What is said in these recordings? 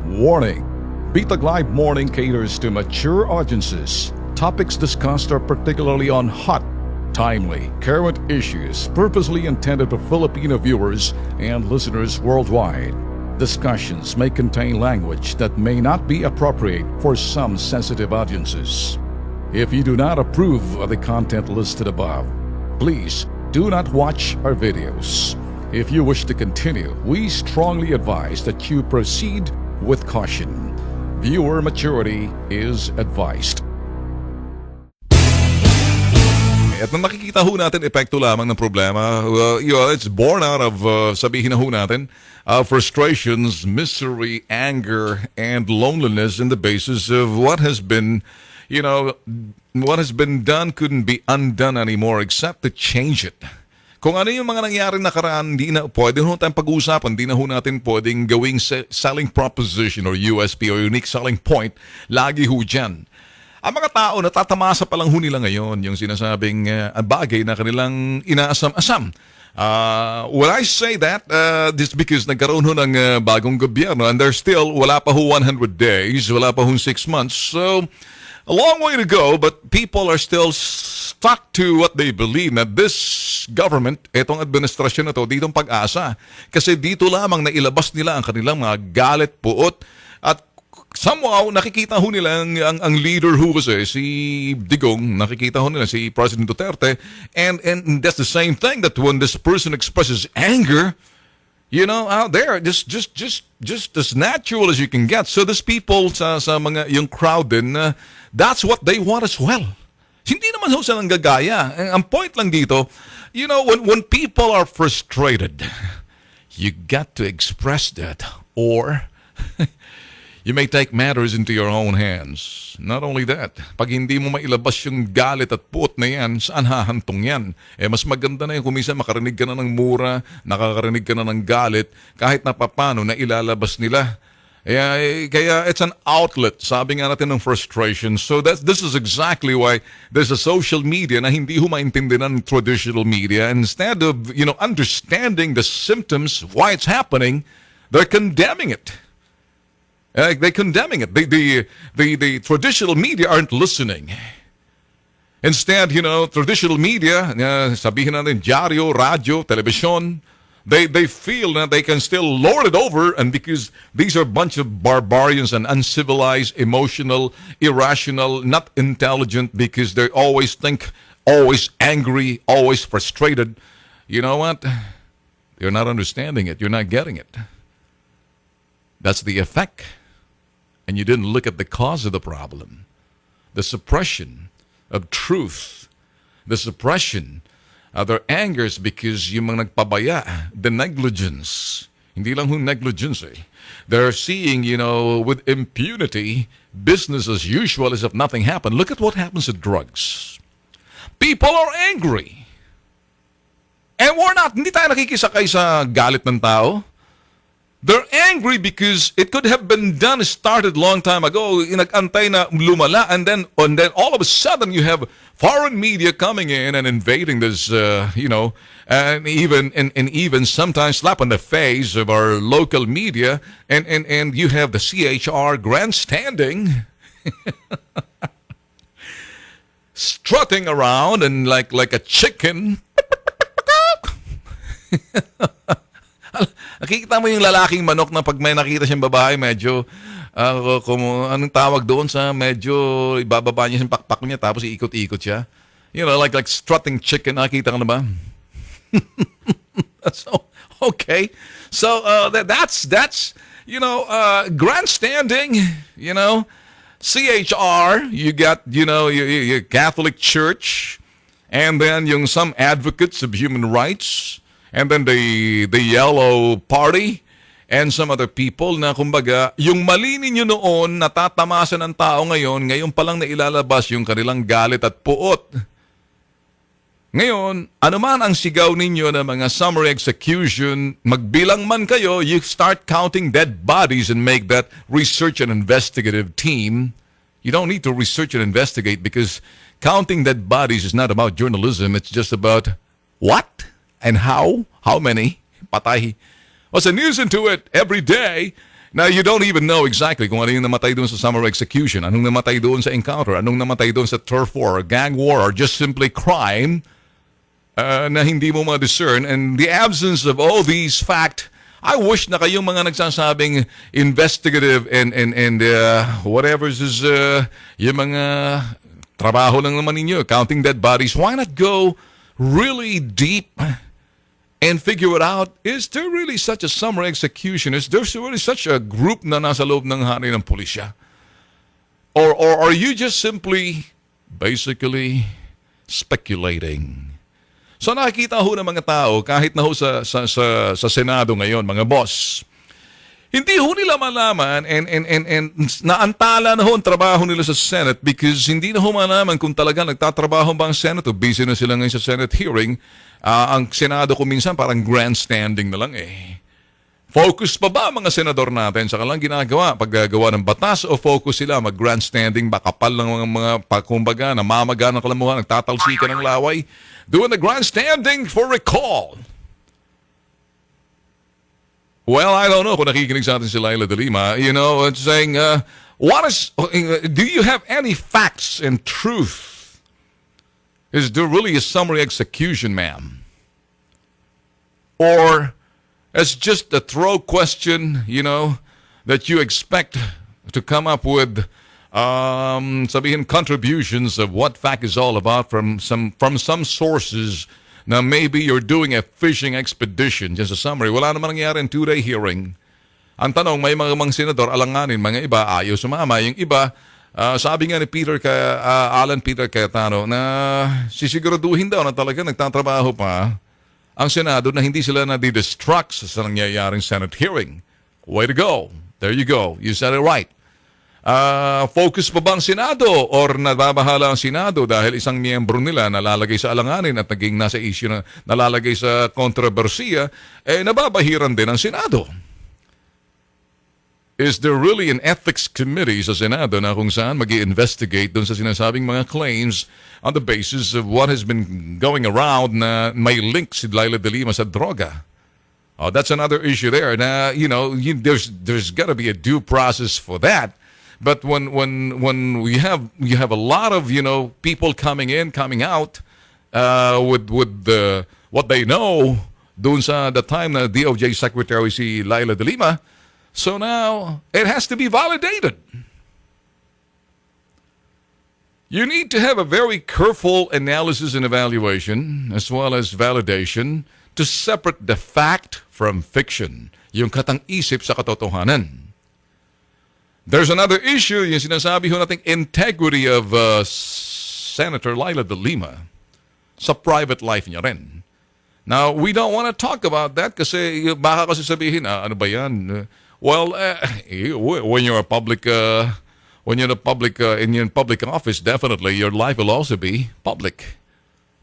Warning: Bitag Live Morning caters to mature audiences. Topics discussed are particularly on hot, timely, current issues purposely intended for Filipino viewers and listeners worldwide. Discussions may contain language that may not be appropriate for some sensitive audiences. If you do not approve of the content listed above, please do not watch our videos. If you wish to continue, we strongly advise that you proceed with caution. Viewer maturity is advised. At nang nakikita ho natin, epekto lamang ng problema. It's born out of, sabihin na ho natin, frustrations, misery, anger, and loneliness in the basis of what has been, what has been done couldn't be undone anymore except to change it. Kung ano yung mga nangyari nakaraan, hindi na pwede ho tayong pag-uusapan, hindi na ho natin pwedeng gawing selling proposition or USP or unique selling point, lagi ho dyan. Ang mga tao, natatamasa pa lang ho nila ngayon yung sinasabing bagay na kanilang inaasam-asam. When I say that, this because nagkaroon ho ng bagong gobyerno and there's still, wala pa ho 100 days, wala pa ho 6 months. So, a long way to go, but people are still stuck to what they believe na this government, etong administrasyon na to, ditong pag-asa. Kasi dito lamang na ilabas nila ang kanilang mga galit, puot, at somehow nakikita ho nila ang leader ho kasi, si Digong, nakikita ho nila si President Duterte, and that's the same thing that when this person expresses anger, out there, just as natural as you can get. So these people sa mga yung crowd din, that's what they want as well. Hindi naman ho silang gagaya. Ang point lang dito, when people are frustrated, you got to express that, or you may take matters into your own hands. Not only that, pag hindi mo mailabas yung galit at puot na yan, saan hahantong yan? Mas maganda na yung kumisa makarinig ka na ng mura, nakakarinig ka na ng galit, kahit na papano na ilalabas nila. Kaya it's an outlet, sabi nga natin, ng frustration. So this is exactly why there's a social media na hindi ho maintindihan ng traditional media. Instead of, understanding the symptoms, why it's happening, they're condemning it. They're condemning it. The traditional media aren't listening. Instead, traditional media, sabihin natin, dyaryo, radyo, television, they feel that they can still lord it over, and because these are a bunch of barbarians and uncivilized, emotional, irrational, not intelligent, because they always think, always angry, always frustrated. You know what? You're not understanding it. You're not getting it. That's the effect. And you didn't look at the cause of the problem. The suppression of truth. The suppression of their angers because yung mga nagpabaya, the negligence. Hindi lang yung negligence eh. They're seeing, with impunity, business as usual as if nothing happened. Look at what happens with drugs. People are angry. And hindi tayo nakikisakay sa galit ng tao. They're angry because it could have been done, started long time ago, nag-antay na lumala, and then all of a sudden you have foreign media coming in and invading this, and even sometimes slap on the face of our local media, and you have the CHR grandstanding, strutting around and like a chicken. Nakikita mo yung lalaking manok na pag may nakita siyang babae, medyo, anong tawag doon sa medyo ibababa niya yung pakpak niya tapos iikot-ikot siya. Like strutting chicken. Nakikita ka na ba? So, okay. So, that's grandstanding, CHR, you got, your Catholic Church, and then yung some advocates of human rights, and then the Yellow Party, and some other people na kumbaga, yung mali ninyo noon natatamasa ng tao ngayon pa lang na ilalabas yung kanilang galit at puot. Ngayon, ano man ang sigaw ninyo ng mga summary execution, magbilang man kayo, you start counting dead bodies and make that research and investigative team. You don't need to research and investigate because counting dead bodies is not about journalism. It's just about what and how many patay. What's the news into it every day Now, you don't even know exactly kung ano yung namatay doon sa summer execution, anong namatay doon sa encounter, anong namatay doon sa turf war, or gang war, or just simply crime na hindi mo ma-discern. And the absence of all these fact, I wish na kayong mga nagsasabing investigative and whatever is yung mga trabaho lang naman ninyo, counting dead bodies. Why not go really deep and figure it out? Is there really such a summer execution? Is there really such a group na nasa loob ng hari ng pulisya? Or are you just simply basically speculating? So nakikita ho ng mga tao, kahit na ho sa Senado ngayon, mga boss, hindi ho nila malaman and naantala na ho ang trabaho nila sa Senate because hindi na ho malaman kung talaga nagtatrabaho ba ang Senate o busy na sila ngayon sa Senate hearing. Ang Senado ko minsan parang grandstanding na lang eh. Focus pa ba mga senador natin sa kanilang ginagawa? Paggagawa ng batas o focus sila mag-grandstanding, bakapal ng mga kumbaga, namamaga ng kalamuhan, nagtatalsikan ng laway, doing the grandstanding for recall? Well, I don't know kung nakikinig sa atin si Laila de Lima, saying, do you have any facts and truth? Is there really a summary execution, ma'am? Or it's just a throw question, that you expect to come up with sabihin contributions of what fact is all about from some sources na maybe you're doing a fishing expedition. Just a summary. Wala naman nangyari in 2-day hearing. Ang tanong, may mga senador alanganin, mga iba ayaw sumama. Yung iba, sabi nga ni Alan Peter Cayetano na sisiguraduhin daw na talaga nagtatrabaho pa ang Senado na hindi sila nadidistract sa nangyayaring Senate hearing. Way to go. There you go. You said it right. Focus pa ba ang Senado or nababahala ang Senado dahil isang miyembro nila nalalagay sa alanganin at naging nasa issue na nalalagay sa kontrobersiya, nababahiran din ang Senado? Is there really an ethics committee sa Senado na kung saan mag-i-investigate dun sa sinasabing mga claims on the basis of what has been going around na may link si Laila de Lima sa droga? Oh, that's another issue there. Na, there's got to be a due process for that. But when you have a lot of people coming in, coming out with what they know dun sa the time na DOJ Secretary si Laila de Lima, so now it has to be validated. You need to have a very careful analysis and evaluation as well as validation to separate the fact from fiction. Yung katang-isip sa katotohanan. There's another issue, yung sinasabi ho nating integrity of Senator Laila de Lima sa private life niya rin. Now, we don't want to talk about that kasi baka kasi sabihin, ano ba yan? Well, when you're a public, in your public office, definitely your life will also be public,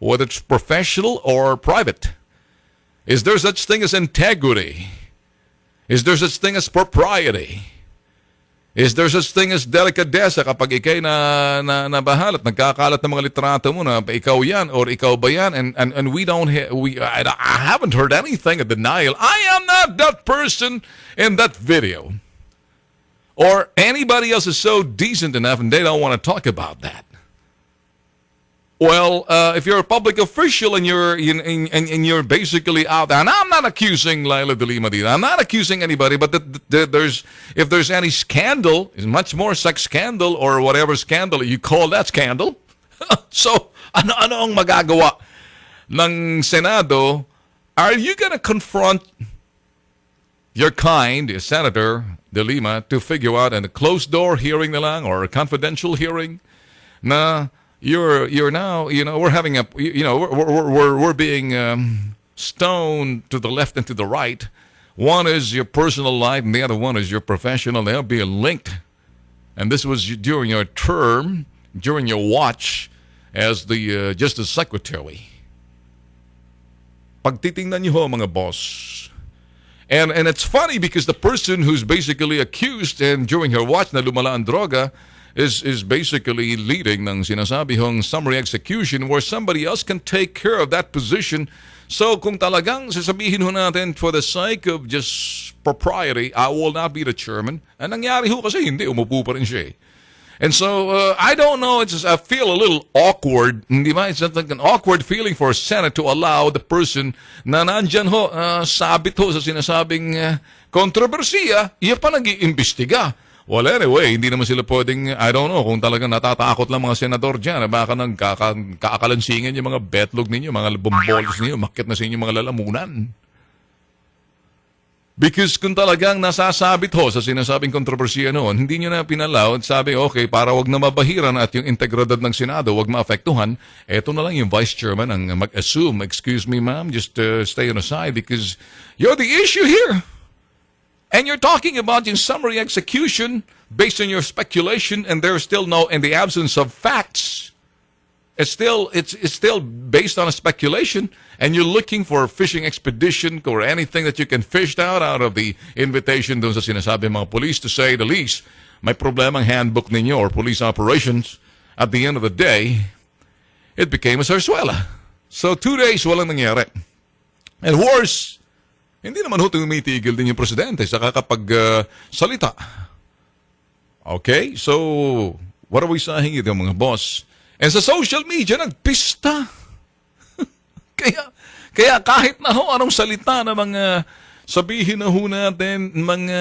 whether it's professional or private. Is there such thing as integrity? Is there such thing as propriety? Is there such thing as delicadeza kapag ikay na bahalat, nagkakalat ng mga litrato mo na ikaw yan or ikaw ba yan? And I haven't heard anything of denial. I am not that person in that video. Or anybody else is so decent enough and they don't want to talk about that. Well, if you're a public official and you're basically out there, and I'm not accusing Laila de Lima, I'm not accusing anybody, but if there's any scandal, is much more sex scandal or whatever scandal you call that scandal. So, ano ang magagawa ng Senado? Are you gonna confront your kind, Senator de Lima, to figure out in a closed door hearing na lang or a confidential hearing na you're now, we're having a, we're being stoned to the left and to the right. One is your personal life and the other one is your professional. They'll be linked. And this was during your term, during your watch as the Justice Secretary. Pagtitingnan niyo ho, mga boss. And it's funny because the person who's basically accused and during her watch na lumala ang droga, is basically leading ng sinasabi hong summary execution where somebody else can take care of that position. So kung talagang sasabihin ho natin for the sake of just propriety, I will not be the chairman. Ang nangyari ho kasi hindi, umupo pa rin siya eh. And so, I don't know, I feel a little awkward, hindi ba? It's like an awkward feeling for a Senate to allow the person na nandyan ho, sabit ho sa sinasabing kontrobersiya, iya pa nag-iimbestiga. Well, anyway, hindi naman sila pwedeng, I don't know, kung talagang natatakot lang mga senador dyan, baka nang kakakalansingan yung mga betlog ninyo, mga bombols ninyo, makit na sa inyo mga lalamunan. Because kung talagang nasasabit ho sa sinasabing kontrobersiya noon, hindi nyo na pinalaw at sabi, okay, para wag na mabahiran at yung integridad ng Senado wag maapektuhan, eto na lang yung Vice Chairman ang mag-assume, excuse me ma'am, just stay on the side because you're the issue here. And you're talking about yung summary execution based on your speculation and there's still no, in the absence of facts, it's still based on a speculation and you're looking for a fishing expedition or anything that you can fish out of the invitation dun sa sinasabi mga police to say the least. May problemang handbook ninyo or police operations. At the end of the day, it became a sarsuela. So 2 days walang nangyari. And worse, hindi naman ho tumitigil din yung presidente sa kakapag salita. Okay, so what are we saying ito mga boss? And sa social media, nagpista. kaya kahit na ho, anong salita na mga sabihin na ho natin, mga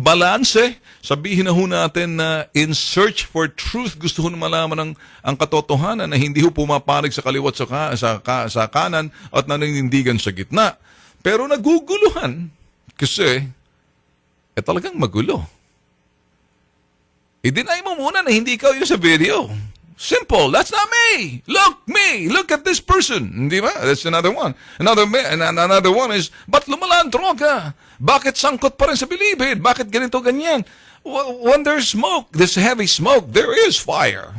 balanse, sabihin na ho natin na in search for truth, gusto ho na malaman ang katotohanan na hindi ho pumapanig sa kaliwat sa kanan at naninindigan sa gitna. Pero naguguluhan kasi talagang magulo. I-deny mo muna na hindi ikaw yung sa video. Simple. That's not me. Look at this person. Di ba? That's another one. Another one is, ba't lumalandro ka? Bakit sangkot pa rin sa bilibid? Bakit ganito, ganyan? When there's smoke, there's heavy smoke, there is fire.